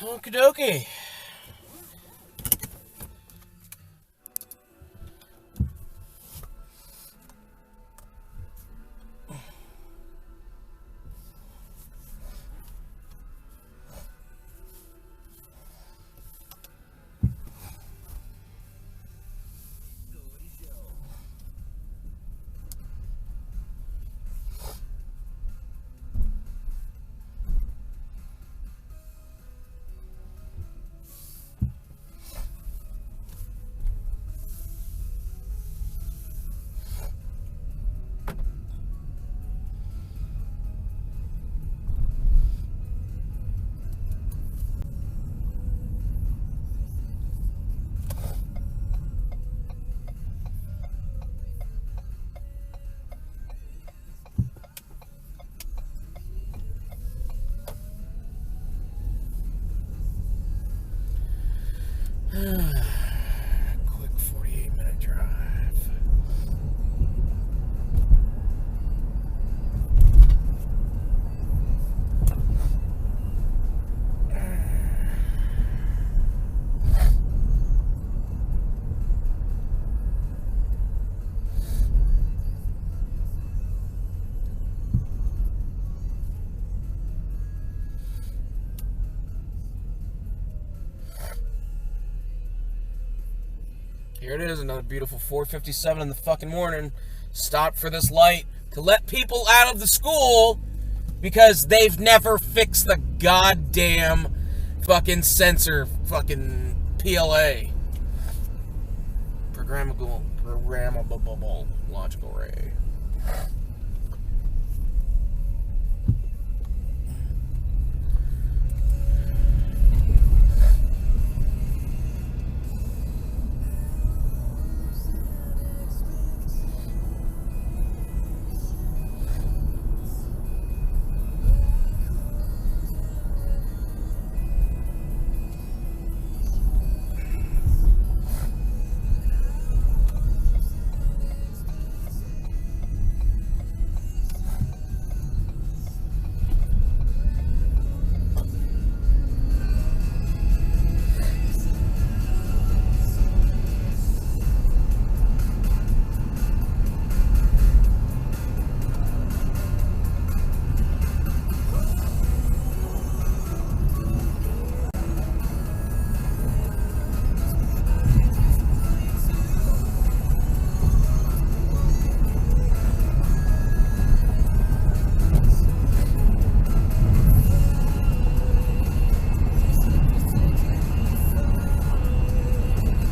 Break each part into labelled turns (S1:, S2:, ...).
S1: Okie dokie. Quick 48-minute drive. Here it is, another beautiful 4:57 in the fucking morning. Stopped for this light to let people out of the school because they've never fixed the goddamn fucking sensor fucking PLA. Programmable logical array.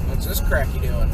S1: What's this cracky doing?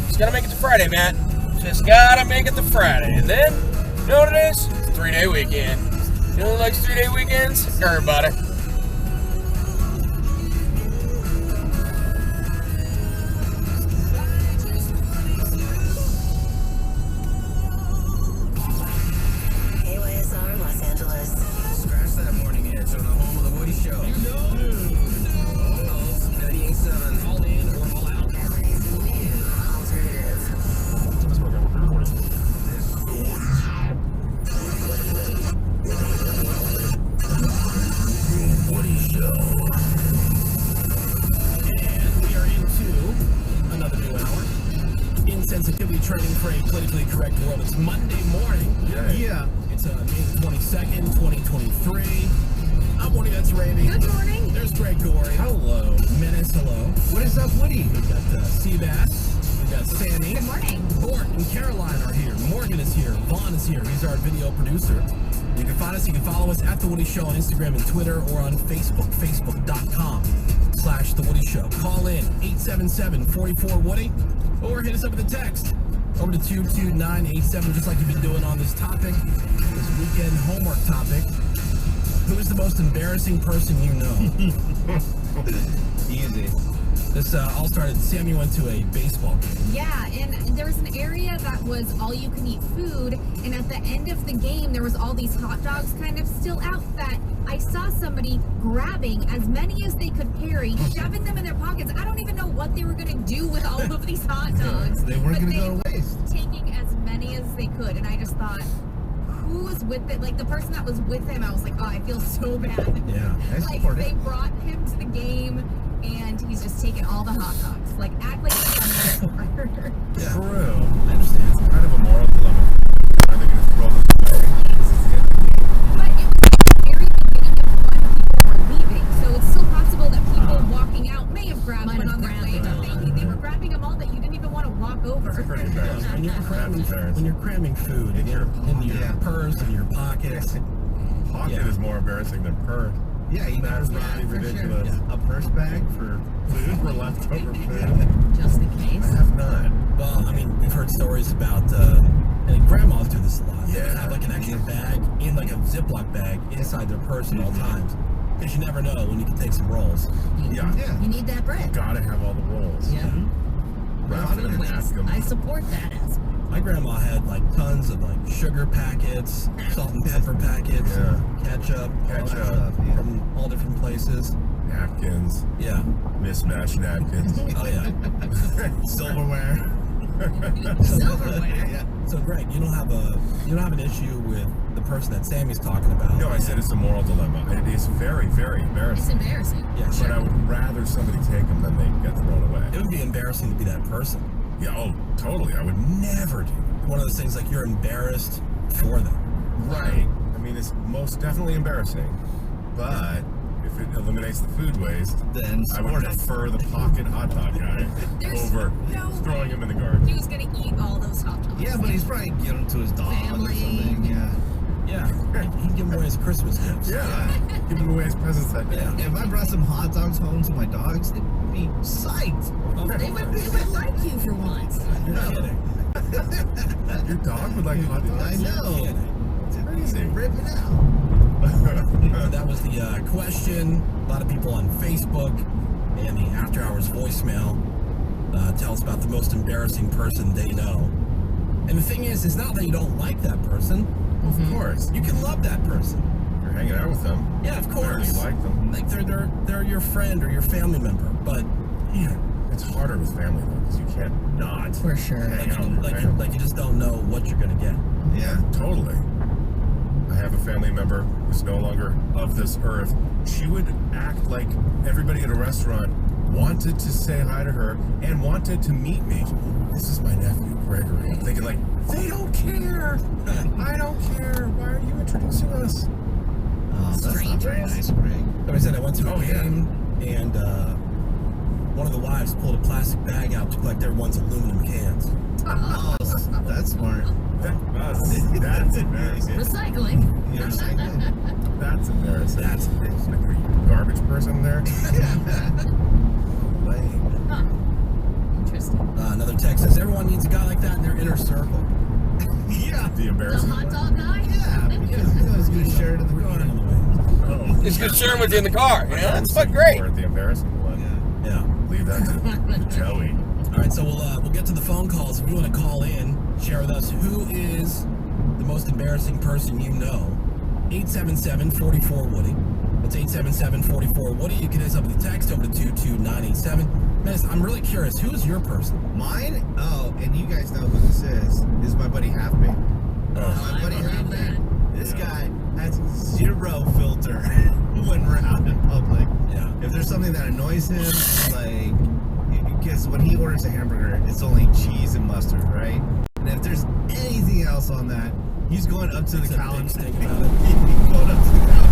S1: Just gotta make it to Friday, Matt. Just gotta make it to Friday. And then, you know what it is? It's a 3-day weekend. You know who likes 3-day weekends? Everybody.
S2: KYSR Los Angeles.
S3: Scratch that morning itch on the home of the Woody Show. You know. 98.7. All in or all out.
S2: Alternative.
S3: Woody Show. And we are into another new hour. Insensitivity training for a politically correct world. It's Monday morning. Yeah. It's May the 22nd, 2023. I'm Woody, that's Ravi.
S2: Good morning.
S3: There's Gregory. Hello. Menace, hello. What is up, Woody? We've got Seabass. We've got Sammy.
S2: Good morning.
S3: Bort and Caroline are here. Morgan is here. Vaughn is here. He's our video producer. You can find us, you can follow us at The Woody Show on Instagram and Twitter, or on Facebook, facebook.com/The Woody Show. Call in 877-44-WOODY, or hit us up with a text over to 22987, just like you've been doing on this topic, this weekend homework topic. Who is the most embarrassing person you know?
S4: Easy.
S3: This all started, Sammy went to a baseball game.
S2: Yeah, and there was an area that was all-you-can-eat food, and at the end of the game, there was all these hot dogs kind of still out that I saw somebody grabbing as many as they could carry, shoving them in their pockets. I don't even know what they were going to do with all of these hot dogs.
S4: They weren't going to go to waste.
S2: Taking as many as they could, and I just thought, who was with it? Like, the person that was with him, I was like, oh, I feel so bad.
S3: Yeah,
S2: like, they brought him to the game, and he's just taking all the hot dogs. Like, act like he's a murderer.
S3: Yeah.
S4: True.
S3: I understand.
S4: It's kind of a moral dilemma. Are they going to throw this away?
S2: But it was very beginning of when people were leaving, so it's still possible that people walking out may have grabbed one on their way, but they were grabbing them all that you didn't even want to walk over.
S4: Pretty embarrassing.
S3: When you're cramming food in your purse, in your pockets.
S4: Pocket is more embarrassing than purse.
S5: Yeah, you
S4: That's
S5: know,
S4: really
S2: for
S4: ridiculous.
S2: sure.
S5: a purse bag for
S4: Food for leftover food.
S2: Just in case.
S4: I have not.
S3: Well, I mean, we've heard stories about, and grandmas do this a lot. They
S4: Yeah.
S3: have like an extra bag, in like a Ziploc bag, inside their purse at all times. Because you never know when you can take some rolls.
S4: Yeah.
S2: You need that bread.
S4: Gotta have all the rolls.
S2: Yeah.
S4: Rather than ask them.
S2: I support that aspect.
S3: My grandma had like tons of like sugar packets, salt and pepper packets,
S4: Yeah.
S3: ketchup, all that
S4: Ketchup,
S3: stuff
S5: yeah.
S3: from all different places.
S4: Napkins.
S3: Yeah.
S4: Mismatched napkins.
S3: Oh yeah.
S5: silverware.
S2: Silverware.
S5: Yeah.
S3: So Greg, you don't have an issue with the person that Sammy's talking about.
S4: No, I said it's a moral dilemma. It is very, very
S2: It's
S4: embarrassing.
S2: embarrassing.
S3: Yeah,
S4: But I would rather somebody take them than they get thrown
S3: It
S4: away.
S3: would be embarrassing to be that person.
S4: Yeah, oh, totally. I would never do that.
S3: One of those things like you're embarrassed for them.
S4: Right. I mean, it's most definitely embarrassing. But if it eliminates the food waste,
S5: Then
S4: I would
S5: support it.
S4: prefer the pocket hot dog guy
S2: There's
S4: over
S2: no
S4: throwing him in the
S2: He
S4: garbage.
S2: was gonna eat all those hot dogs.
S5: Yeah, but he's probably giving them to his dog
S2: Family.
S5: or something. Yeah.
S3: Yeah, he'd give them away as Christmas gifts.
S4: Yeah. Giving away his presents that day.
S3: Yeah.
S5: If I brought some hot dogs home to my dogs, they'd be psyched.
S3: Of
S2: They would
S3: course.
S2: like you for once.
S3: You're kidding.
S4: Your dog would like hot
S5: I
S4: dogs?
S3: You're
S5: know.
S3: kidding.
S5: It's
S4: crazy.
S5: ripping out.
S3: So that was the question. A lot of people on Facebook and the After Hours voicemail tell us about the most embarrassing person they know. And the thing is, it's not that you don't like that person.
S4: Of course.
S3: You can love that person.
S4: You're hanging out with them.
S3: Yeah, of course.
S4: You like them.
S3: Like they're your friend or your family member. But yeah,
S4: It's harder with family though, because you can't not.
S2: For sure.
S4: Hang out with
S3: like
S4: family.
S3: you just don't know what you're gonna get.
S5: Yeah.
S4: Totally. I have a family member who's no longer of this earth. She would act like everybody at a restaurant wanted to say hi to her and wanted to meet me. This is my nephew, Gregory. I'm thinking like, they don't care. I don't care. Why are you introducing us?
S5: Oh, that's not very nice, Greg.
S3: Like I said, I went to a
S4: Oh, yeah.
S3: game and one of the wives pulled a plastic bag out to collect everyone's aluminum cans.
S5: Oh, that's smart.
S4: That's embarrassing.
S2: Recycling.
S5: You're saying?
S4: That's embarrassing.
S3: That's embarrassing.
S4: Like, are you a garbage person there?
S3: Lame.
S2: Huh. Interesting.
S3: Another text says everyone needs a guy like that in their inner circle.
S5: Yeah.
S4: The
S2: The
S4: embarrassing
S2: hot
S4: one?
S2: dog guy?
S5: Yeah, because you know he's gonna share it in the
S3: We're
S5: car.
S3: eating on the way.
S4: Oh.
S1: It's good sharing with you in the car. You know, it's fucking great.
S4: Or the embarrassing one.
S3: Yeah.
S4: Leave that to Joey.
S3: All right, so we'll get to the phone calls. If you want to call in, share with us who is the most embarrassing person you know. 877-44-WOODY. That's 877-44-WOODY. You can hit us up with a text over to 22987. Menace, I'm really curious. Who is your person?
S5: Mine? Oh, and you guys know who this is my buddy Halfbait. My buddy Halfbait. This guy has zero filter when we're out in public.
S3: Yeah.
S5: If there's something that annoys him, like, because when he orders a hamburger, it's only cheese and mustard, right? And if there's anything else on that, he's going up to the
S3: Makes a
S5: counter.
S3: big stink about it.
S5: He's going up to the counter.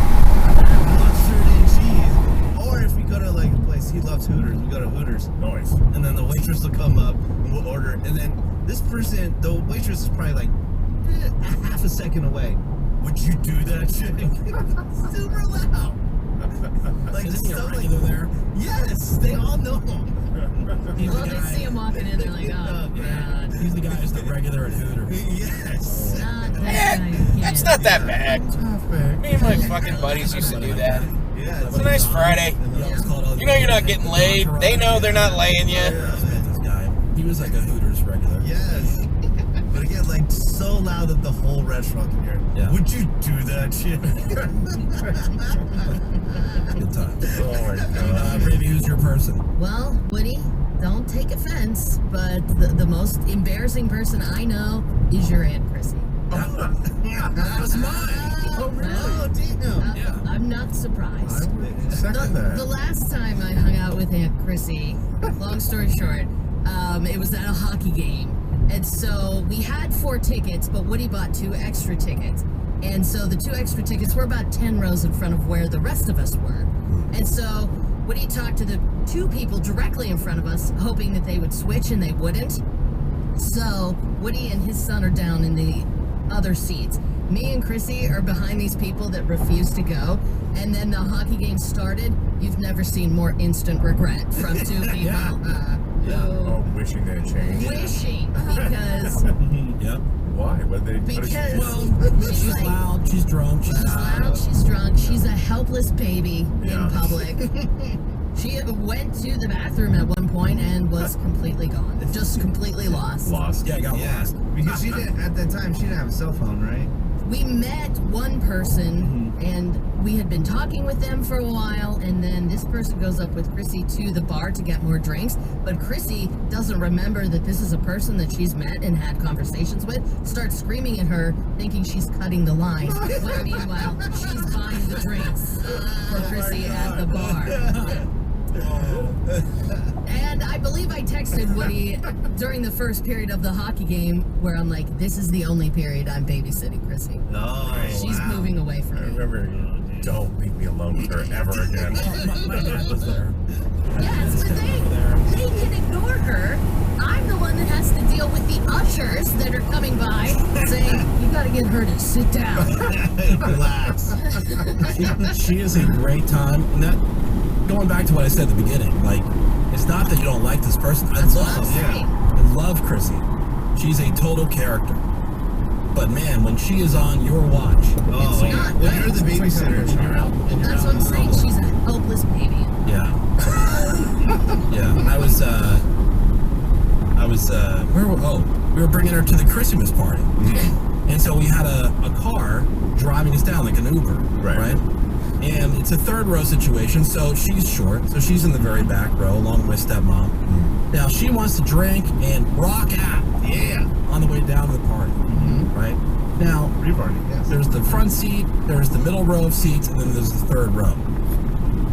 S5: Mustard and cheese. Or if we go to like a place he loves Hooters. We go to Hooters.
S4: Nice.
S5: And then the waitress will come up and we'll order. And then this person, the waitress is probably like half a second away. Would you do that shit? Super loud. Like,
S3: Isn't he a
S5: stuff
S3: regular there?
S5: Yes, they all know him.
S3: He's
S2: Well,
S3: the
S2: they see
S3: guy.
S2: him walking in, they're like, oh, God.
S3: He's the guy who's the regular at Hooters.
S5: Yes.
S2: Not that
S1: Yeah,
S2: guy.
S1: that's not that bad.
S4: Tough, man.
S1: Me and my fucking buddies used to do that.
S5: Yeah,
S1: It's a nice Friday. You know you're not getting laid. They know they're not laying you.
S3: This guy, he was like a Hooters regular.
S5: Yes. But again, like so loud that the whole restaurant can hear.
S3: Yeah.
S5: Would you do that shit?
S3: Good time.
S4: Oh my god.
S3: Ravi, who's your person?
S6: Well, Woody, don't take offense, but the most embarrassing person I know is your Aunt Chrissy.
S3: That was mine.
S5: Oh, really?
S6: Well,
S5: Oh, damn.
S3: Yeah.
S6: I'm not surprised.
S4: I would second that.
S6: The last time I hung out with Aunt Chrissy, long story short, it was at a hockey game. And so we had 4 tickets, but Woody bought 2 extra tickets. And so the 2 extra tickets were about 10 rows in front of where the rest of us were. And so Woody talked to the 2 people directly in front of us, hoping that they would switch, and they wouldn't. So Woody and his son are down in the other seats. Me and Chrissy are behind these people that refuse to go. And then the hockey game started. You've never seen more instant regret from 2 people.
S4: Oh, wishing they had changed.
S6: Wishing, because
S3: Yep.
S4: Why? What they? what did she
S6: Because-
S4: do?
S3: Well, she's
S6: like-
S3: loud, she's drunk, she's
S6: she's loud, she's drunk, she's a helpless baby
S4: Yeah.
S6: in public. She went to the bathroom at one point and was completely gone, just completely lost.
S4: Lost.
S3: Yeah, got
S5: Yeah,
S3: lost.
S5: because she didn't at that time. She didn't have a cell phone, right?
S6: We met one person and we had been talking with them for a while, and then this person goes up with Chrissy to the bar to get more drinks, but Chrissy doesn't remember that this is a person that she's met and had conversations with, starts screaming at her thinking she's cutting the line, when meanwhile she's buying the drinks for Chrissy at the bar. And I believe I texted Woody during the first period of the hockey game where I'm like, this is the only period I'm babysitting Chrissy.
S5: No.
S6: She's moving away
S4: I
S6: from me.
S4: remember. Don't leave me alone with her ever again.
S3: My dad was there.
S6: Yes, but they can ignore her. I'm the one that has to deal with the ushers that are coming by saying, you gotta get her to sit down.
S5: Relax.
S3: She is a great time. And that, going back to what I said at the beginning, like, it's not that you don't like this person.
S6: That's what I'm saying.
S3: I love Chrissy. She's a total character. But man, when she is on your watch,
S5: Oh,
S6: It's not
S5: when you're the
S6: good.
S5: babysitter,
S3: you're out. And you're
S6: That's
S3: out
S6: what I'm
S3: in the
S6: saying.
S3: hall.
S6: She's a helpless baby.
S3: Yeah. Yeah. I was, we were bringing her to the Christmas party. And so we had a car driving us down, like an Uber.
S4: Right.
S3: And it's a 3rd row situation, so she's short. So she's in the very back row, along with stepmom. Now she wants to drink and rock out.
S5: Yeah.
S3: On the way down to the party. Right? Now,
S5: Pre-party, yes.
S3: there's the front seat, there's the middle row of seats, and then there's the 3rd row.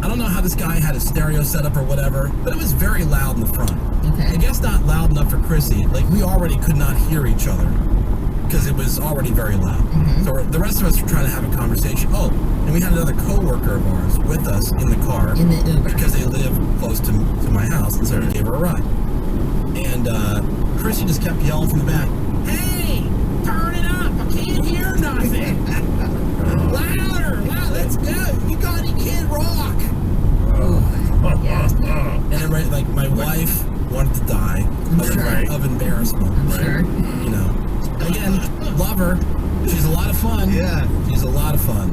S3: I don't know how this guy had a stereo set up or whatever, but it was very loud in the front.
S6: Okay.
S3: I guess not loud enough for Chrissy. Like, we already could not hear each other because it was already very loud. So the rest of us were trying to have a conversation. Oh, and we had another coworker of ours with us in the car
S6: In the Uber.
S3: because they live close to my house, and so we gave her a ride. And Chrissy just kept yelling from the back, "Hey, turn it up! I can't hear nothing! Louder! Wow, that's good! You got it, Kid Rock!" And everybody, like, my wife wanted to die of embarrassment.
S6: I'm sure.
S3: You know, again, love her. She's a lot of fun.
S5: Yeah.
S3: She's a lot of fun.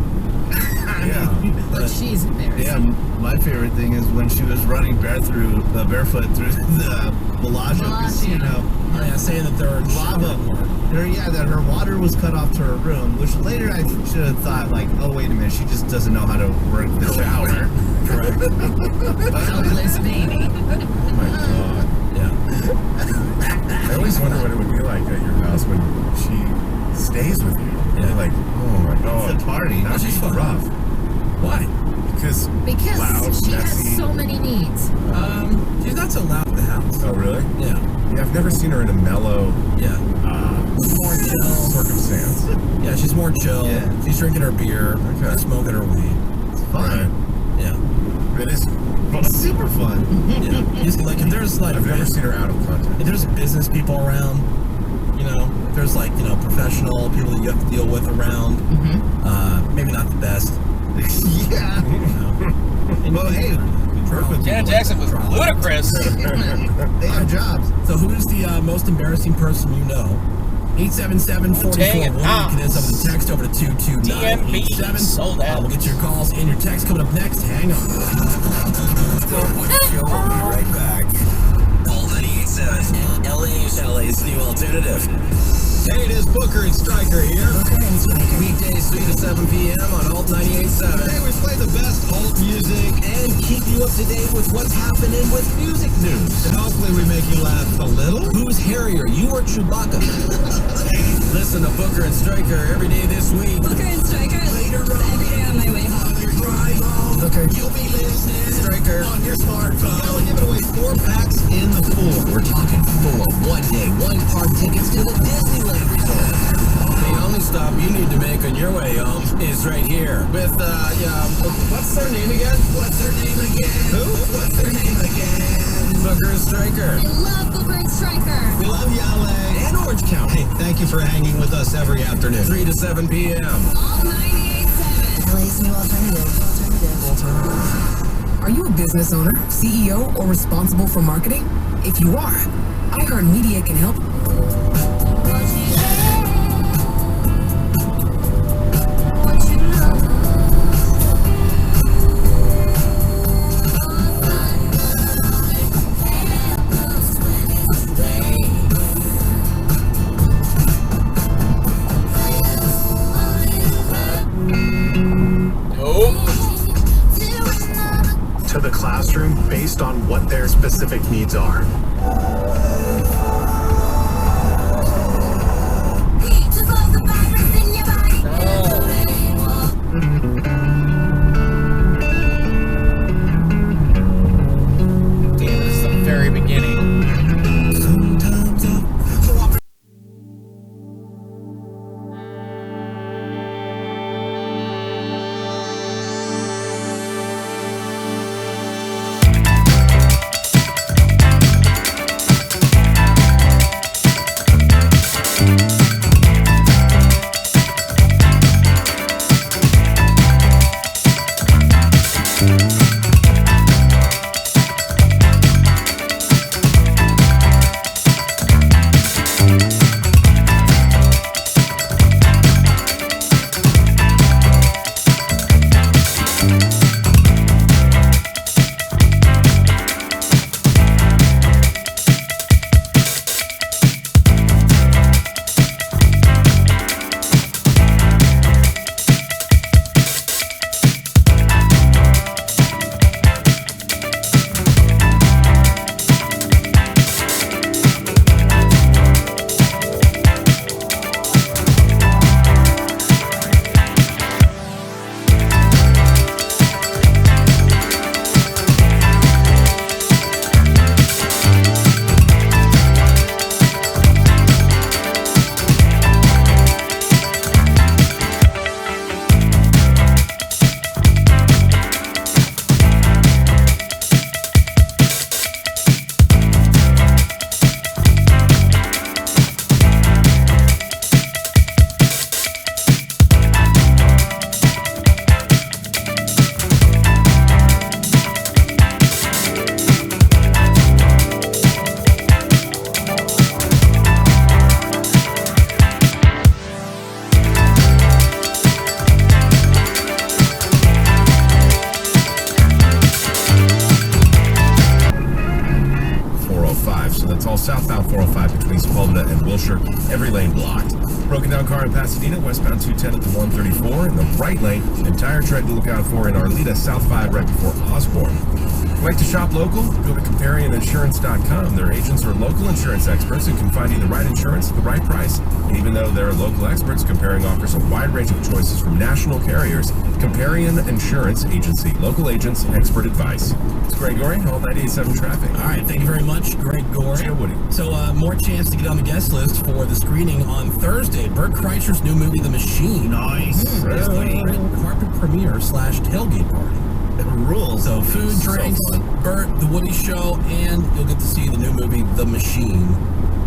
S4: Yeah.
S6: But she's embarrassing.
S5: Yeah, my favorite thing is when she was running barefoot through the Bellagio casino.
S3: Oh, yeah, saying that there are
S5: Lava. That her water was cut off to her room, which later I should have thought, like, oh, wait a minute, she just doesn't know how to work the shower.
S3: Correct.
S6: Helpless baby.
S4: Oh my god.
S3: Yeah.
S4: I always wonder what it would be like at your house when she stays with you.
S3: Yeah.
S4: You're like, oh my god.
S5: It's a party.
S4: That
S3: She's
S4: she's
S3: fun.
S4: rough.
S3: Why?
S4: Because loud,
S6: She
S4: messy.
S6: has so many needs.
S3: She's not so loud at the house.
S4: Oh really?
S3: Yeah.
S4: Yeah, I've never seen her in a mellow
S3: Yeah. More chill.
S4: circumstance.
S3: Yeah, she's more chill.
S5: Yeah.
S3: She's drinking her beer,
S4: Okay.
S3: smoking her weed.
S5: It's fun.
S3: Yeah.
S4: It is fun.
S5: Super fun.
S3: Yeah. Just like if there's like
S4: I've never seen her out of content.
S3: if there's business people around, you know, if there's like, you know, professional people that you have to deal with around, maybe not the best.
S5: Yeah.
S3: You know.
S5: Well, hey, perfect.
S1: Janet Jackson was ludicrous.
S5: They have jobs.
S3: So who is the most embarrassing person you know? 877-44-1.
S1: Dang it,
S3: You can hit us over the text over to 22987.
S1: sold out.
S3: We'll get your calls and your texts coming up next. Hang on.
S7: We'll be right back. All 98.7 LA's new alternative.
S5: Hey, it is Booker and Stryker here. Weekdays 3 to 7 p.m. on Alt 98.7. Hey, we play the best alt music and keep you up to date with what's happening with music news. And hopefully we make you laugh a little.
S3: Who's hairier, you or Chewbacca?
S5: Listen to Booker and Stryker every day this week.
S8: Booker and Stryker every day on my way home.
S5: Okay. You'll be listening. Stryker on your smartphone. You know, we're giving away 4-packs in the 4. We're talking 4 one-day, one-part tickets to the Disneyland Resort. The only stop you need to make on your way home is right here with, what's their name again? What's their name again? Who? What's their name again? Booker and Stryker.
S2: I love Booker and Stryker.
S5: We love you, LA. And Orange County. Hey, thank you for hanging with us every afternoon. 3 to 7 p.m.
S2: All 98.7.
S8: LA's new alternative. Are you a business owner, CEO, or responsible for marketing? If you are, iHeartMedia can help.
S9: To the classroom based on what their specific needs are.
S1: Damn, this is the very beginning.
S4: Southbound 405 between Sepulveda and Wilshire, every lane blocked. Broken down car in Pasadena, westbound 210 at the 134. In the right lane, entire tread to look out for in Arleta, South 5 right before Osborne. Like to shop local? Go to ComparianInsurance.com. Their agents are local insurance experts who can find you the right insurance at the right price. And even though they're local experts, Comparian offers a wide range of choices from national carriers. Comparian Insurance Agency. Local agents, expert advice. It's Greg Gorey, All 98.7 Traffic.
S3: All right, thank you very much, Greg Gorey.
S4: Joe Woody.
S3: So, more chance to get on the guest list for the screening on Thursday. Bert Kreischer's new movie, The Machine.
S5: Nice.
S3: It's the red carpet premiere / tailgate party.
S5: Rules.
S3: So food, drinks, Bert, the Woody Show, and you'll get to see the new movie, The Machine.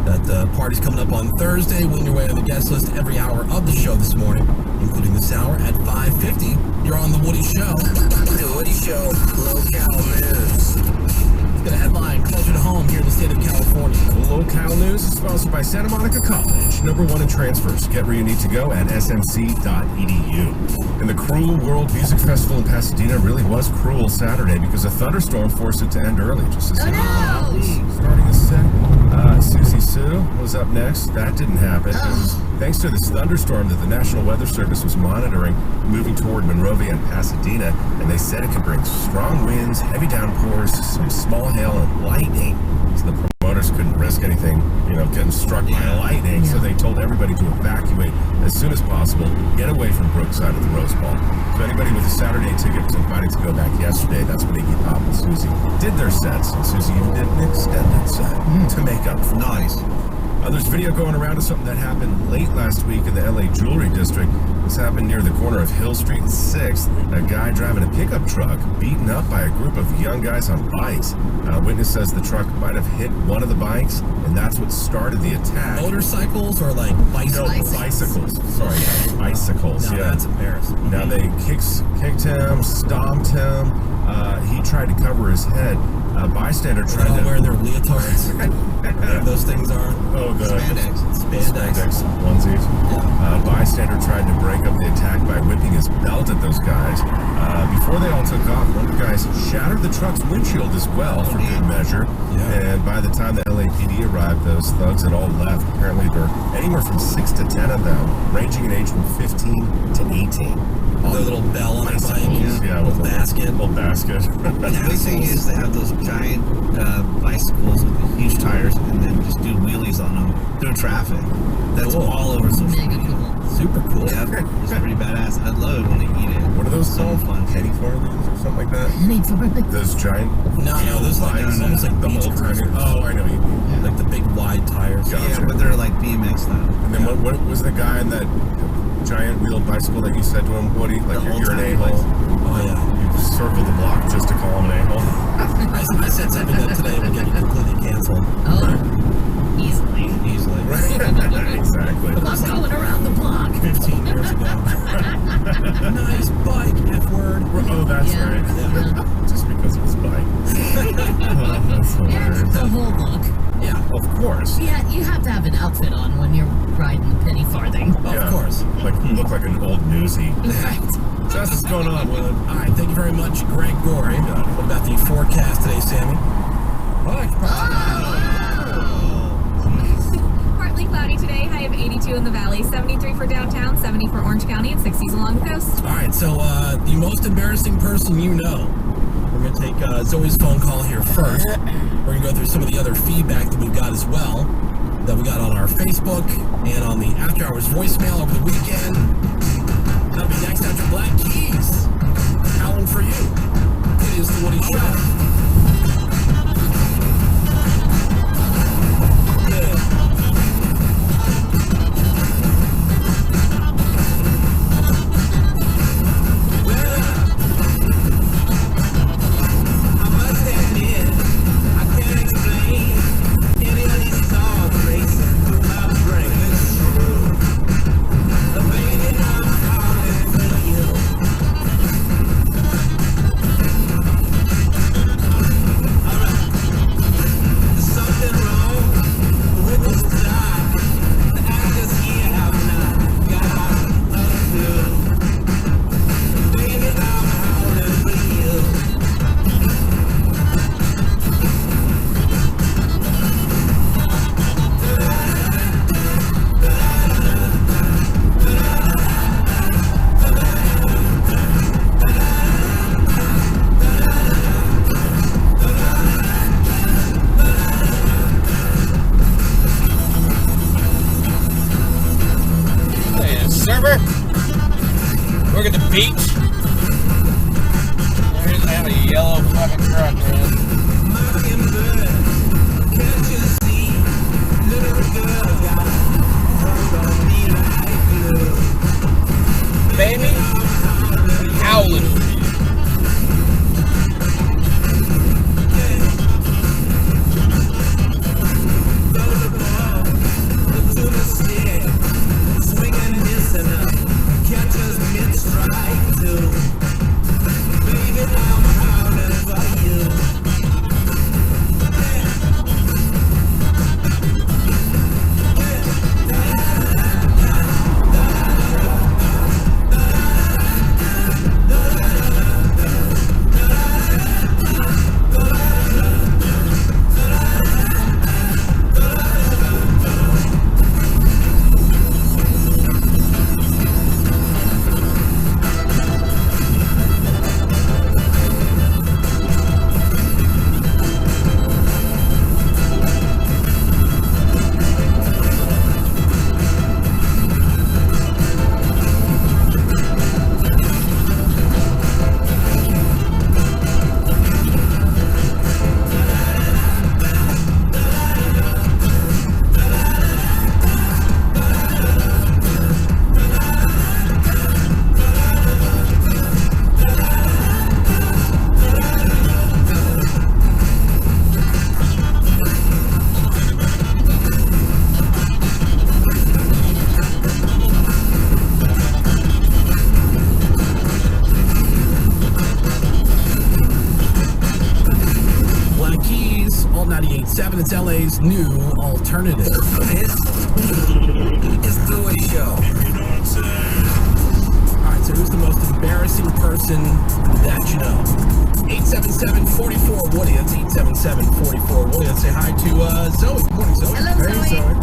S3: That party's coming up on Thursday. Win your way on the guest list every hour of the show this morning, including this hour at 5:50. You're on The Woody Show.
S7: The Woody Show, local news.
S3: Got a headline closer to home here in the state of California.
S4: Local news is sponsored by Santa Monica College, #1 in transfers. Get where you need to go at smc.edu. And the Cruel World Music Festival in Pasadena really was cruel Saturday because a thunderstorm forced it to end early. Just as starting a set. Susie Sue was up next. That didn't happen. It was thanks to this thunderstorm that the National Weather Service was monitoring moving toward Monrovia and Pasadena, and they said it could bring strong winds, heavy downpours, some small hail, and lightning. So the promoters couldn't risk anything, getting struck by lightning, so they told everybody to evacuate as soon as possible, get away from Brookside of the Rose Bowl. So anybody with a Saturday ticket was invited to go back yesterday. That's when Iggy Pop and Susie did their sets, and Susie even did an extended set to make up for
S5: Nice.
S4: There's video going around of something that happened late last week in the LA Jewelry District. This happened near the corner of Hill Street and 6th. A guy driving a pickup truck beaten up by a group of young guys on bikes. Witness says the truck might have hit one of the bikes, and that's what started the attack.
S3: Motorcycles or like bicycles?
S4: No, bicycles. Sorry, bicycles.
S3: No,
S4: yeah,
S3: that's embarrassing.
S4: Now they kicked him, stomped him. He tried to cover his head. A bystander tried to
S3: wear their leotards. Whatever those things are.
S4: Oh, the
S3: Spandex.
S4: Onesies. Yeah. Bystander tried to break up the attack by whipping his belt at those guys. Before they all took off, one of the guys shattered the truck's windshield as well for good measure. Yeah. And by the time the LAPD arrived, those thugs had all left. Apparently, there were anywhere from 6 to 10 of them, ranging in age from 15 to 18.
S3: The little bell on the bike,
S4: yeah,
S3: with a basket.
S4: Little basket.
S5: The big thing is they have those giant bicycles with the huge tires and then just do wheelies on them through traffic. That's all over social media.
S3: Super cool.
S5: Yeah, it's pretty badass. I love it when they eat it.
S4: What are those
S5: so
S4: called?
S5: fun.
S4: Penny farthings or something like that?
S6: Penny farthings.
S4: Those giant.
S3: No, those like almost like
S4: the
S3: beach
S4: old
S3: cruisers.
S4: Oh, I know you mean.
S3: Like the big wide tires.
S4: Gotcha.
S5: Yeah, but they're like BMX style.
S4: And then what was the guy in that giant wheeled bicycle that you said to him, Woody, like you're an a-hole?
S3: Oh yeah.
S4: You circled the block just to call him an a-hole.
S3: I said something that today would get me completely canceled.
S6: Oh, easily.
S4: Exactly.
S6: I'm going around the block.
S3: 15 years ago. Nice bike, F-word.
S4: Oh, that's right.
S6: Yeah.
S4: Just because it was bike. That's hilarious.
S6: And the whole look.
S3: Yeah,
S4: of course.
S6: Yeah, you have to have an outfit on when you're riding the penny farthing.
S3: Of course.
S4: Like, you look like an old newsie.
S6: Right.
S4: So that's what's going on, Willard.
S3: All right, thank you very much, Greg Gorey. What about the forecast today, Sammy?
S2: Partly cloudy today, high of 82 in the valley, 73 for downtown, 70 for Orange County, and 60s along the coast.
S3: All right, so the most embarrassing person you know. We're going to take Zoe's phone call here first. We're going to go through some of the other feedback that we've got as well, that we got on our Facebook and on the After Hours voicemail over the weekend. That'll be next after Black Keys. Howling for you. It is the Woody Show. Alt 98.7. It's LA's new alternative.
S7: This is the Woody Show.
S3: All right, so who's the most embarrassing person that you know? 877-44-WOODY. That's 877-44-WOODY. Let's say hi to Zoe. Good morning, Zoe.
S6: Hello,
S3: Hey,
S6: Zoe.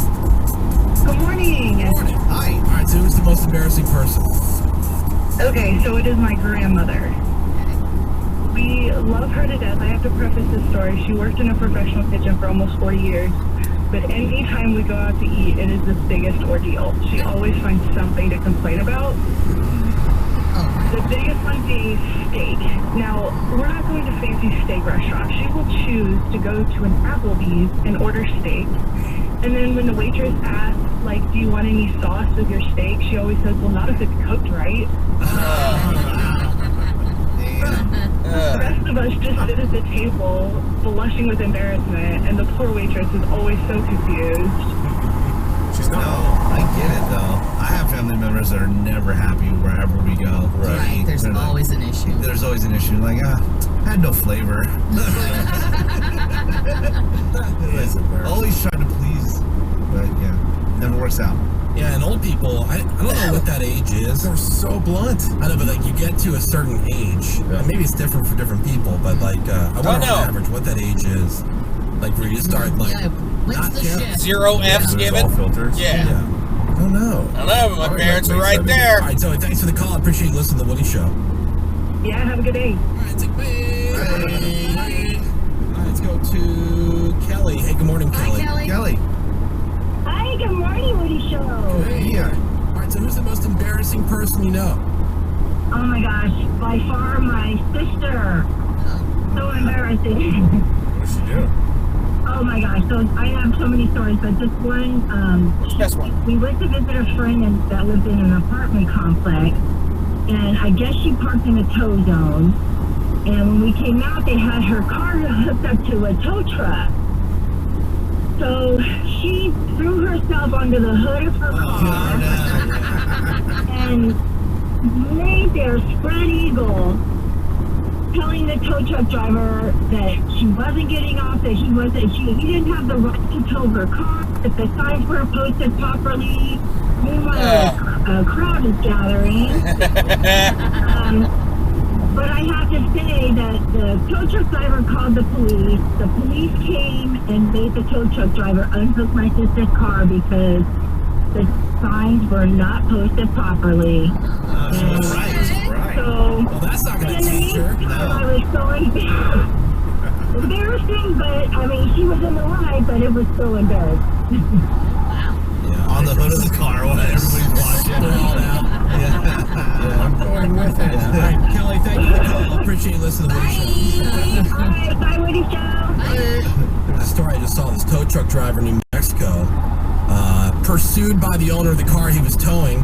S10: Good morning.
S3: Good morning.
S5: Hi.
S3: All right, so who's the most embarrassing person?
S10: Okay, so it is my grandmother. We love her to death. I have to preface this story. She worked in a professional kitchen for almost 40 years. But anytime we go out to eat, it is the biggest ordeal. She always finds something to complain about. The biggest one being steak. Now, we're not going to fancy steak restaurants. She will choose to go to an Applebee's and order steak. And then when the waitress asks, like, do you want any sauce with your steak? She always says, well, not if it's cooked right. The rest of us just sit at the table, blushing with embarrassment, and the poor waitress is always so confused.
S4: She's
S5: No,
S4: not.
S5: I get it though. I have family members that are never happy wherever we go.
S6: Right, there's
S5: They're like-
S6: always an issue.
S5: There's always an issue. Like, had no flavor.
S4: It's embarrassing.
S5: Always trying to please, but yeah, never works out.
S3: Yeah, and old people, I don't know what that age is.
S4: They're so blunt.
S3: I know, but like you get to a certain age, and maybe it's different for different people, but like I wonder on average what that age is. Like where you start like
S6: Yeah, when's
S3: not
S6: the
S3: caring.
S6: shift?
S1: 0 F's
S4: There's
S1: given.
S4: all filters.
S1: Yeah.
S4: I don't know.
S1: I don't know, but my
S4: Probably
S1: parents
S4: like
S1: are right
S4: late
S1: there.
S3: All right, Zoe, thanks for the call. I appreciate you listening to the Woody Show.
S10: Yeah, have a good day.
S3: All right, take me. All right, let's go to Kelly. Hey, good morning,
S6: Hi,
S3: Kelly.
S6: Kelly.
S5: Kelly.
S10: Hi, good morning, Woody Show.
S5: Yeah.
S3: All right, so who's the most embarrassing person you know?
S10: Oh my gosh, by far my sister. So embarrassing.
S4: What does she do?
S10: Oh my gosh, so I have so many stories, but this one,
S1: What's the best one?
S10: we went to visit a friend that lived in an apartment complex, and I guess she parked in a tow zone, and when we came out, they had her car hooked up to a tow truck. So she threw herself under the hood of her car and laid there spread eagle, telling the tow truck driver that she wasn't getting off, that he didn't have the right to tow her car, that the signs were posted properly. Meanwhile, a crowd is gathering. But I have to say that the tow truck driver called the police. The police came and made the tow truck driver unhook my sister's car because the signs were not posted properly.
S5: Right.
S10: So,
S3: Well, that's not going
S10: in
S3: to
S10: the
S3: teach her.
S10: meantime, I was so embarrassing, but I mean, she was in the right, but it was so embarrassing.
S5: On the hood of the car while everybody's watching.
S3: They're all out.
S4: I'm going with it.
S3: All right, Kelly, thank you for the call. Appreciate you listening to the Woody Show.
S10: All right, bye, Woody Show.
S3: There's a story I just saw. This tow truck driver in New Mexico pursued by the owner of the car he was towing,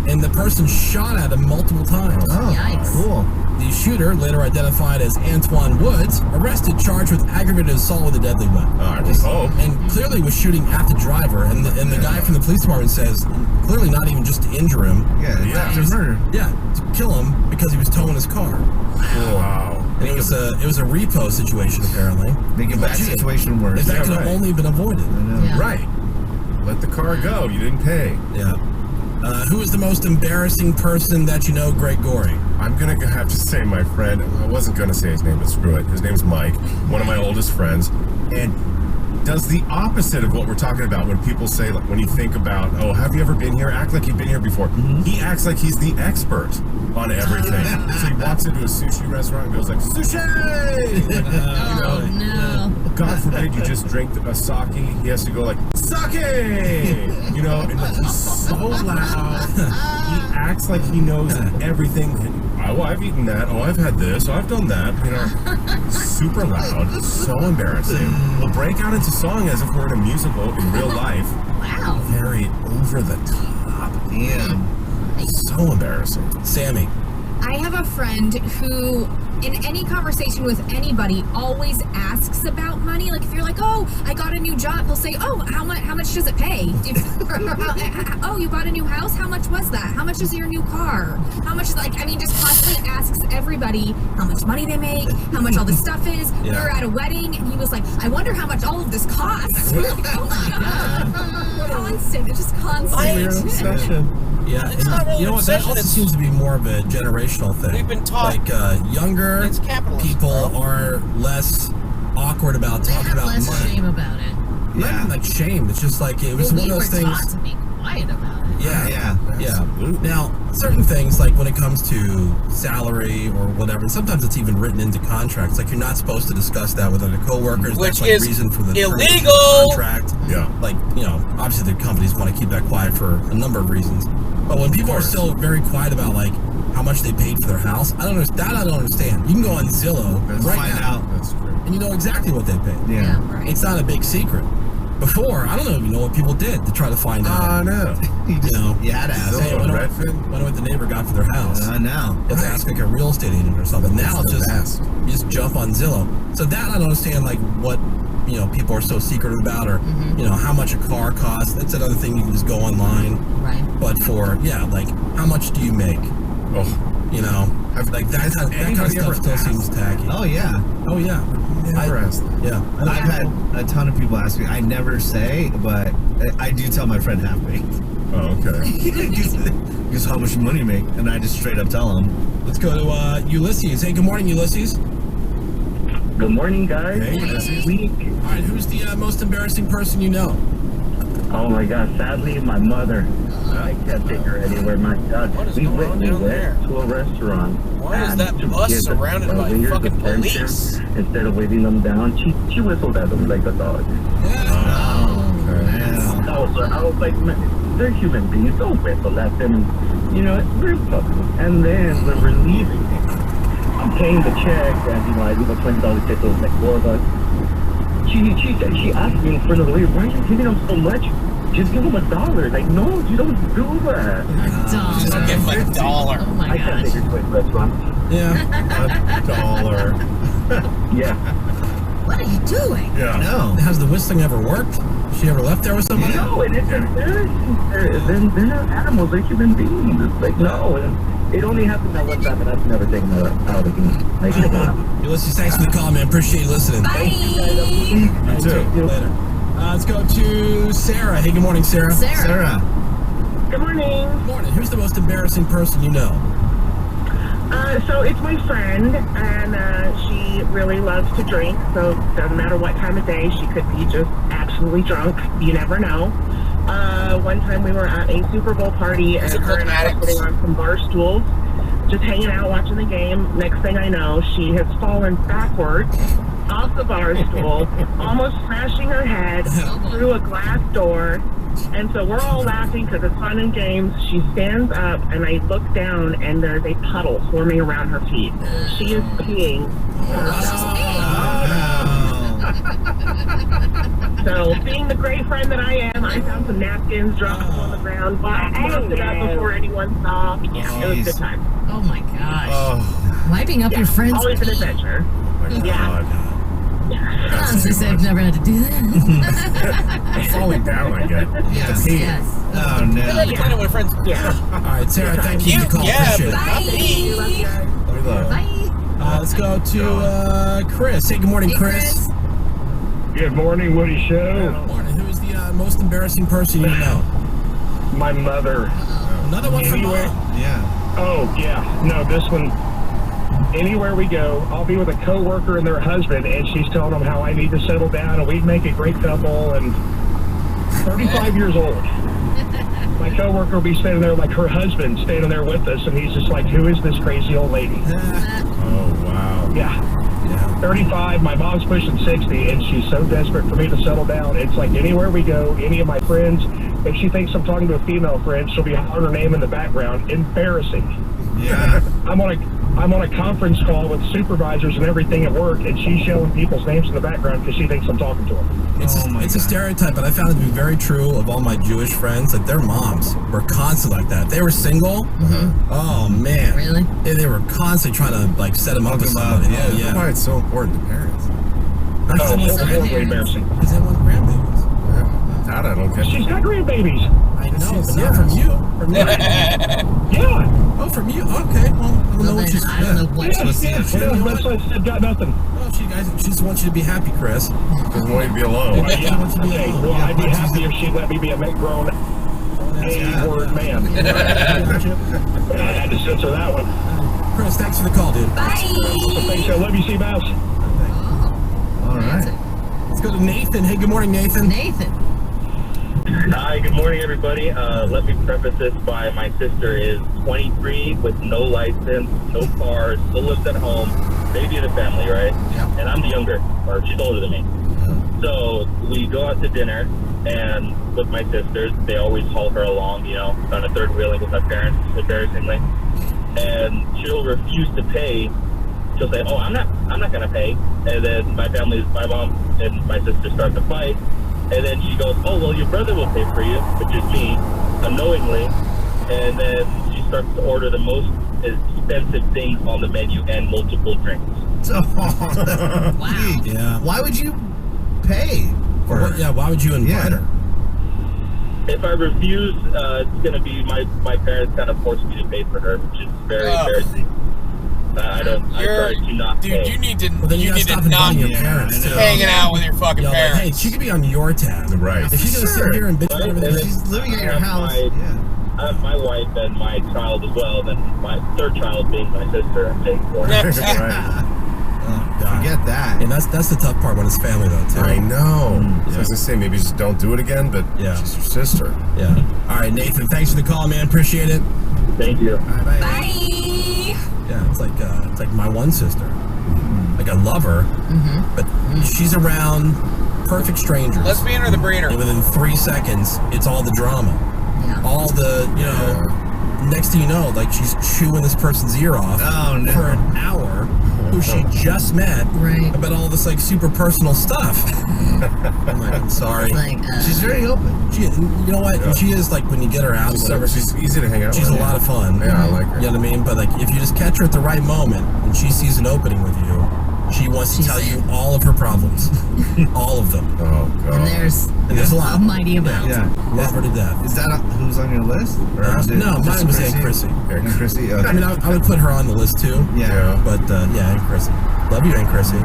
S3: and the person shot at him multiple times.
S5: Oh,
S6: Yikes.
S5: cool.
S3: The shooter, later identified as Antoine Woods, arrested, charged with aggravated assault with a deadly weapon.
S4: I would hope.
S3: And clearly was shooting at the driver, and the guy from the police department says, clearly not even just to injure him.
S5: Yeah,
S4: Yeah.
S5: it's a murder.
S3: Yeah, to kill him because he was towing his car.
S4: Wow.
S3: And it was a repo situation apparently.
S5: Make a bad
S3: Gee,
S5: situation worse.
S3: If that
S4: Yeah,
S3: could have
S4: right.
S3: only been avoided.
S5: I know.
S6: Yeah.
S4: Right. Let the car go. You didn't pay.
S3: Yeah. Who is the most embarrassing person that you know, Greg Gorey?
S4: I'm going to have to say my friend. I wasn't going to say his name, but screw it. His name's Mike, one of my oldest friends. And does the opposite of what we're talking about when people say, like, when you think about, oh, have you ever been here? Act like you've been here before. He acts like he's the expert on everything. So he walks into a sushi restaurant and goes like, sushi!
S6: Oh, no.
S4: God forbid you just drink a sake. He has to go like, sake! You know, and he's so loud. He acts like he knows everything. Oh, I've eaten that. Oh, I've had this. Oh, I've done that. You know, super loud. So embarrassing. We'll break out into song as if we're in a musical in real life.
S6: Wow.
S4: Very over the top.
S5: Damn.
S4: So embarrassing.
S3: Sammy.
S2: I have a friend who in any conversation with anybody, always asks about money. Like if you're like, oh, I got a new job, he'll say, oh, how much does it pay? Oh, you bought a new house? How much was that? How much is your new car? How much? Just constantly asks everybody how much money they make, how much all this stuff is. We were at a wedding, and he was like, I wonder how much all of this costs. We're like, oh my god, constant. It's just constant.
S3: Yeah,
S1: It's not really
S3: you know what? That also seems to be more of a generational thing.
S1: We've been taught
S3: younger
S1: it's capitalism,
S3: people
S1: bro.
S3: are less awkward about
S6: They
S3: talking
S6: have
S3: about
S6: less
S3: money.
S6: shame about it.
S3: Not even like shame. It's just like it was one
S6: We
S3: of
S6: were
S3: those things.
S6: taught to be quiet about it.
S3: Yeah.
S4: Absolutely.
S3: Now, certain things, like when it comes to salary or whatever, and sometimes it's even written into contracts, like you're not supposed to discuss that with other coworkers.
S1: Which
S3: That's like
S1: is
S3: reason for the termination
S1: illegal.
S3: of the contract.
S4: Yeah.
S3: Like, obviously the companies want to keep that quiet for a number of reasons. But when people are still very quiet about like how much they paid for their house, I don't understand. You can go on Zillow right
S5: find
S3: now,
S5: out.
S4: That's great.
S3: and you know exactly what they paid.
S5: Yeah.
S2: Right.
S3: It's not a big secret. Before, I don't even know what people did to try to find out.
S4: No.
S5: You had to ask.
S3: Hey, I wonder
S4: Redfin?
S3: what the neighbor got for their house.
S5: Now.
S3: You have to ask like a real estate agent or something. Now it's
S4: the
S3: just
S4: best.
S3: you just jump on Zillow. So that I don't understand like what people are so secretive about, or how much a car costs. That's another thing you can just go online.
S6: Right.
S3: But for like how much do you make?
S4: Oh,
S3: Like that kind of
S4: anybody
S3: stuff
S4: ever
S3: still
S4: asked?
S3: seems tacky.
S5: Oh yeah.
S3: Oh yeah.
S4: never asked.
S3: Yeah.
S5: I've had a ton of people ask me. I never say, but I do tell my friend half baked.
S4: Oh, okay.
S5: Because how much money you make, and I just straight up tell them.
S3: Let's go to Ulysses. Hey, good morning, Ulysses.
S11: Good morning, guys.
S4: Hey,
S11: This week.
S3: All right, who's the most embarrassing person you know?
S11: Oh my God! Sadly, my mother. I can't take her anywhere. My God,
S1: What is
S11: we
S1: going on down
S11: went
S1: there?
S11: to a restaurant.
S1: Why is
S11: and
S1: that
S11: to
S1: bus
S11: give the
S1: surrounded by
S11: waiters
S1: fucking
S11: attention,
S1: police?
S11: Instead of waving them down, she whistled at them like a dog. I was like, man, they're human beings. Don't whistle at them. It's real tough. And then when we're leaving, I'm paying the check, and I leave a $20 tip. It was like 4 of us. She asked me in front of the waiter, why are you giving them so much? Just give them $1. Like, no, you don't do that.
S1: Just give him $1.
S6: Oh my
S11: I can't
S6: gosh.
S11: take her to a restaurant.
S3: Yeah.
S4: $1.
S11: Yeah.
S6: What are you doing?
S4: Yeah.
S5: No.
S3: Has the whistling ever worked? She ever left there with somebody?
S11: No, and it's embarrassing. They're not animals, they're human beings. It's like, no. And it only happened that one time, and I've never taken her out again. Like, come on.
S3: Ulysses, thanks for the call, man. Appreciate you listening.
S2: Bye.
S3: You too. Later. Let's go to Sarah. Hey, good morning, Sarah.
S5: Sarah.
S12: Good morning.
S3: Good morning. Who's the most embarrassing person you know?
S12: So it's my friend, and she really loves to drink, so doesn't matter what time of day, she could be just absolutely drunk. You never know. One time we were at a Super Bowl party, and her and I were sitting on some bar stools, just hanging out, watching the game. Next thing I know, she has fallen backwards off the bar stool, almost smashing her head through a glass door. And so we're all laughing because it's fun and games. She stands up, and I look down, and there's a puddle forming around her feet. She is peeing. So, being the great friend that I am, I found some napkins, dropped them on the ground, mopped it up before anyone saw. Yeah, it was a good time.
S6: Oh my gosh.
S4: Oh,
S6: Wiping up your friend's
S12: Always an
S6: pee.
S12: adventure.
S4: my
S12: Yeah.
S4: God.
S6: I honestly say I've never had to do that.
S4: Falling down, I get.
S6: Yes,
S4: The pee.
S6: yes.
S5: Oh no.
S1: I like to clean up my friends.
S12: Yeah.
S3: All right, Sarah, thank you for the call.
S1: Yeah,
S3: Appreciate
S1: but
S3: it.
S1: not me.
S12: Love you guys.
S4: We love.
S6: Bye.
S3: Let's go to Chris. Hey, good morning,
S6: Hey,
S3: Chris.
S11: Good morning, Woody Show.
S3: Good morning. Who's the most embarrassing person you know?
S11: My mother.
S3: Another one from
S11: Anyway.
S5: Yeah.
S11: Oh, yeah. No, this one, anywhere we go, I'll be with a coworker and their husband, and she's telling them how I need to settle down, and we'd make a great couple, and 35 years old. My coworker will be standing there like her husband standing there with us, and he's just like, who is this crazy old lady?
S4: Oh, wow.
S11: Yeah.
S3: Yeah.
S11: 35, my mom's pushing 60, and she's so desperate for me to settle down. It's like anywhere we go, any of my friends, if she thinks I'm talking to a female friend, she'll be hollering her name in the background. Embarrassing.
S5: Yeah.
S11: I'm on I'm on a conference call with supervisors and everything at work, and she's yelling people's names in the background because she thinks I'm talking to them.
S3: It's a stereotype, but I found it to be very true of all my Jewish friends that their moms were constantly like that. If they were single, oh man,
S6: Really?
S3: They were constantly trying to like set them up with somebody.
S4: Yeah, that's why it's so important to parents.
S11: Horribly embarrassing.
S3: Because they want grandbabies.
S4: That I don't get.
S11: She's got grandbabies.
S3: I know, but not from you. From you.
S11: Yeah.
S3: Oh, from you? Okay. Well, I don't know what she's.
S6: I don't know what
S11: Yeah,
S6: she's
S11: yeah,
S6: saying.
S11: yeah, that's why I said got nothing.
S3: Oh, she just wants you to be happy, Chris.
S4: Doesn't want you to be alone.
S11: Yeah, okay, well, I'd be happy if she'd let me be a grown A-word man. I had to censor that one.
S3: Chris, thanks for the call, dude.
S2: Bye.
S11: Thanks, I love you, Seabass.
S5: All right.
S3: Let's go to Nathan. Hey, good morning, Nathan.
S6: Nathan.
S13: Hi, good morning, everybody. Let me preface this by my sister is 23 with no license, no car, still lives at home, baby of the family, right?
S3: Yeah.
S13: And I'm the younger, or she's older than me. So we go out to dinner, and with my sisters, they always haul her along, you know, on a third wheeling with my parents, embarrassingly. And she'll refuse to pay. She'll say, "Oh, I'm not gonna pay." And then my mom and my sister start to fight. And then she goes, "Oh, well, your brother will pay for you," which is me, unknowingly. And then she starts to order the most expensive things on the menu and multiple drinks.
S6: Wow.
S3: Yeah.
S5: Why would you pay for her?
S3: Yeah, why would you invite her?
S13: If I refuse, it's going to be my parents kind of force me to pay for her, which is very embarrassing. I try to not
S1: Dude,
S13: pay.
S1: you need to,
S3: Well, then
S1: you
S3: you
S1: need
S3: gotta
S1: to
S3: stop
S1: not
S3: inviting your parents, too.
S1: hanging out with your fucking
S3: Like,
S1: parents.
S3: hey, she could be on your tab.
S4: Right.
S3: If she's gonna sit here and bitch about everything,
S5: She's living at your house.
S13: I have my wife and my child as well, then my third child being my sister, I'm paying for.
S4: Right.
S5: Forget that.
S3: And that's the tough part when it's family, though, too.
S4: I know.
S3: Yeah.
S4: So I was gonna say maybe just don't do it again, but she's your sister.
S3: Yeah. All right, Nathan. Thanks for the call, man. Appreciate it.
S13: Thank you.
S3: All right, bye.
S2: Bye.
S3: Yeah, it's like my one sister. Like I love her, but she's around perfect strangers.
S1: Lesbian or the breeder?
S3: And within 3 seconds, it's all the drama.
S6: Yeah.
S3: All the, next thing you know, like she's chewing this person's ear off for an hour, who she just met, about all this like super personal stuff. I'm like, I'm sorry.
S6: Like,
S5: she's very open.
S3: She, you know what? And she is like when you get her out, whatever.
S4: She's easy to hang out with.
S3: She's a lot of fun.
S4: Yeah, I like her.
S3: You know what I mean? But like, if you just catch her at the right moment and she sees an opening with you, she wants to tell you all of her problems, all of them.
S4: Oh god.
S6: And there's
S3: a lot.
S6: a mighty amount.
S5: Yeah.
S3: Love her to death.
S5: Is that who's on your list? Or is it
S3: No,
S5: just
S3: mine was Aunt Chrissy.
S5: Aunt Chrissy. Okay.
S3: I mean, I would put her on the list too.
S5: Yeah.
S3: But yeah, Aunt Chrissy. Love you, Aunt Chrissy.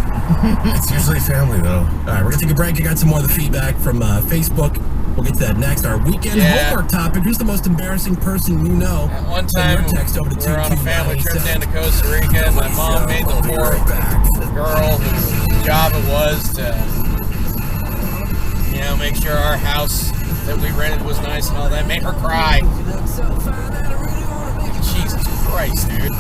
S4: It's usually family though.
S3: All right, we're gonna take a break. I got some more of the feedback from Facebook. We'll get to that next. Our weekend homework topic. Who's the most embarrassing person you know?
S1: At one time,
S3: text over to
S1: we were on a family trip
S3: 22987.
S1: down to Costa Rica, and my mom made the poor girl whose job it was to, make sure our house that we rented was nice and all that. Made her cry. Jesus Christ, dude.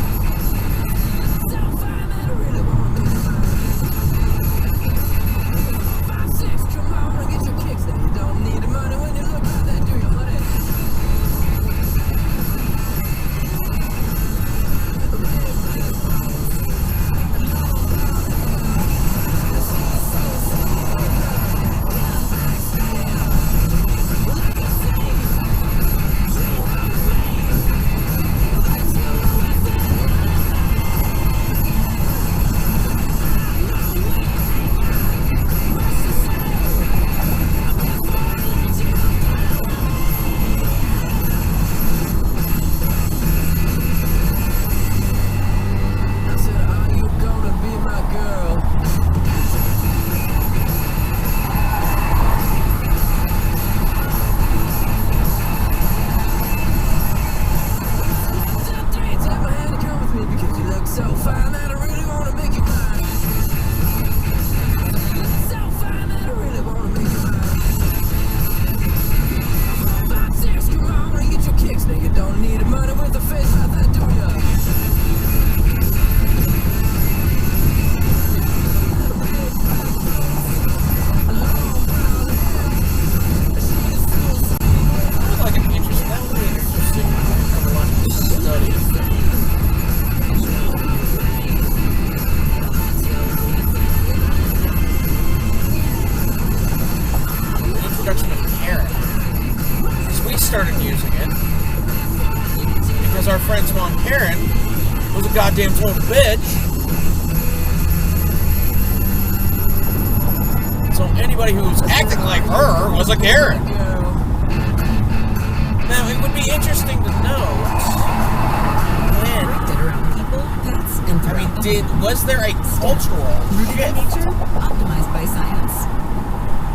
S1: started using it because our friend's mom, Karen, was a goddamn total bitch. So anybody who was acting like her was a Karen. Now, it would be interesting to note when, was there a cultural shift?
S8: Optimized by science.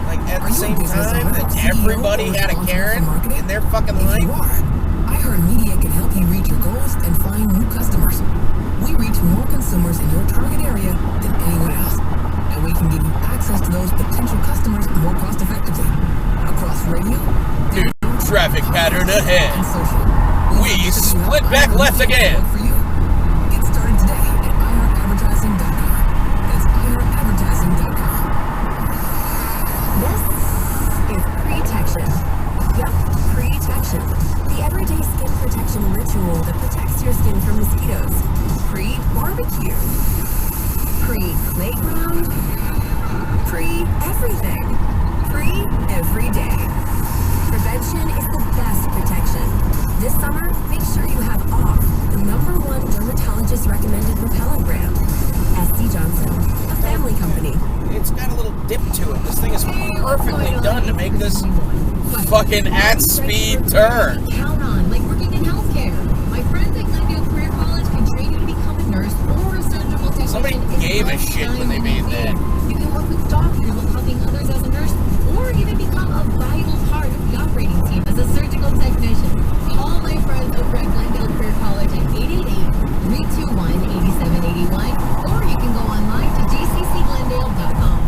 S1: Like, at the same time that everybody had a Karen in their fucking life?
S8: You are. I heard media can help you reach your goals and find new customers. We reach more consumers in your target area than anyone else. And we can give you access to those potential customers more cost effectively. Across radio,
S1: New traffic pattern ahead.
S8: and social.
S1: We split back left again.
S8: For you. Get started today at iHeartAdvertising.com. That's iHeartAdvertising.com.
S14: This is Pre-Tection. Yep, Pre-Tection. The everyday skin protection ritual that protects your skin from mosquitoes. Pre-barbecue. Pre-playground. Pre-everything. Pre-every day. Prevention is the best protection. This summer, make sure you have off the #1 dermatologist recommended repellent brand. SC Johnson, a family company.
S1: It's got a little dip to it. This thing is perfectly done to make this fucking at speed turn.
S2: Count on, like working in healthcare. My friends at Glendale Career College can train you to become a nurse or a surgical technician.
S1: Somebody gave a shit when they made that.
S2: You can work with doctors while helping others as a nurse, or even become a vital part of the operating team as a surgical technician. Call my friends over at Glendale Career College at 888-321-8781, or you can go online to gccglendale.com.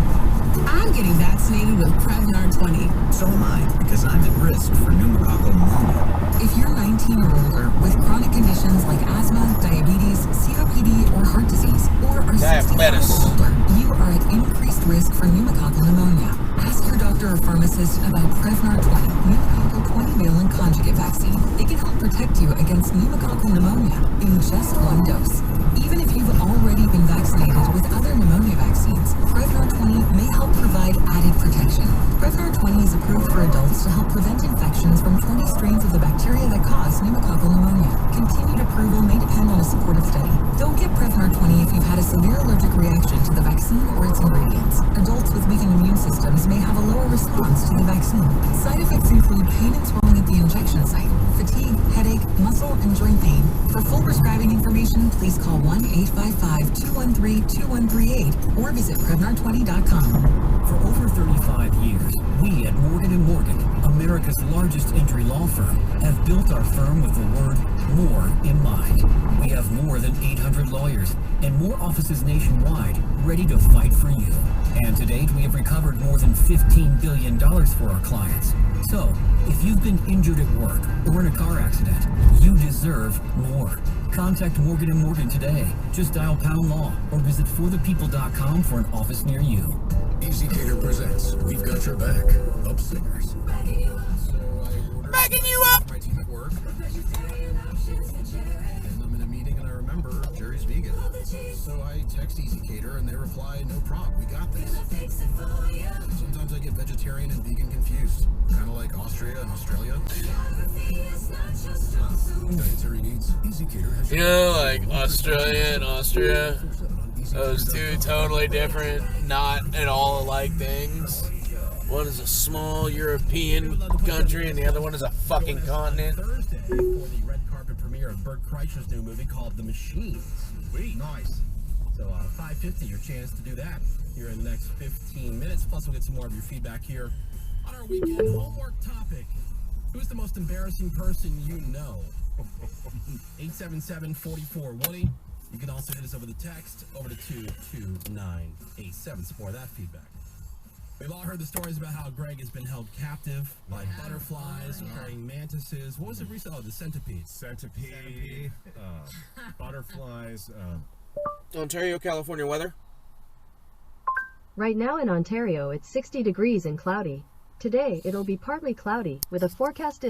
S8: I'm getting vaccinated with Prevnar 20.
S5: So am I, because I'm at risk for pneumococcal pneumonia.
S8: If you're 19 or older with chronic conditions like asthma, diabetes, COPD, or heart disease, or are 65 or older, you are at increased risk for pneumococcal pneumonia. Ask your doctor or pharmacist about Prevnar 20, pneumococcal 20-valent conjugate vaccine. It can help protect you against pneumococcal pneumonia in just one dose. Even if you've already been vaccinated with other pneumonia vaccines, Prevnar 20 may help provide added protection. Prevnar 20 is approved for adults to help prevent infections from 20 strains of the bacteria that cause pneumococcal pneumonia. Continued approval may depend on a supportive study. Don't get Prevnar 20 if you've had a severe allergic reaction to the vaccine or its ingredients. Adults with weakened immune systems may have a lower response to the vaccine. Side effects include pain and swelling at the injection site, fatigue, headache, muscle, and joint pain. For full prescribing information, please call 1-855-213-2138 or visit Prevnar20.com.
S3: For over 35 years, we at Morgan & Morgan, America's largest injury law firm, have built our firm with the word more in mind. We have more than 800 lawyers and more offices nationwide ready to fight for you. And to date, we have recovered more than $15 billion for our clients. So, if you've been injured at work or in a car accident, you deserve more. Contact Morgan & Morgan today. Just dial #law or visit forthepeople.com for an office near you.
S15: Easy Cater presents We've Got Your Back, Upstairs.
S1: Backing you up!
S15: My team at work. And I'm in a meeting and I remember Jerry's vegan. So I text Easy Cater and they reply, no problem, we got this. Sometimes I get vegetarian and vegan confused. Kind of like Austria and Australia. Dietary needs. Easy Cater has
S1: You know, like Australia and Austria, those two totally different, not at all alike things. One is a small European country and the other one is a fucking continent.
S3: Thursday for the red carpet premiere of Bert Kreischer's new movie called The Machines. Sweet. Nice. So 5:50, your chance to do that here in the next 15 minutes. Plus, we'll get some more of your feedback here on our weekend homework topic. Who's the most embarrassing person you know? 877-44-Woody. You can also hit us over the text over to 22987. Some more of that feedback. We've all heard the stories about how Greg has been held captive by butterflies, praying mantises. What was it recently? Oh, the centipede.
S4: Centipede, butterflies.
S1: Ontario, California weather.
S16: Right now in Ontario, it's 60 degrees and cloudy. Today, it'll be partly cloudy with a forecasted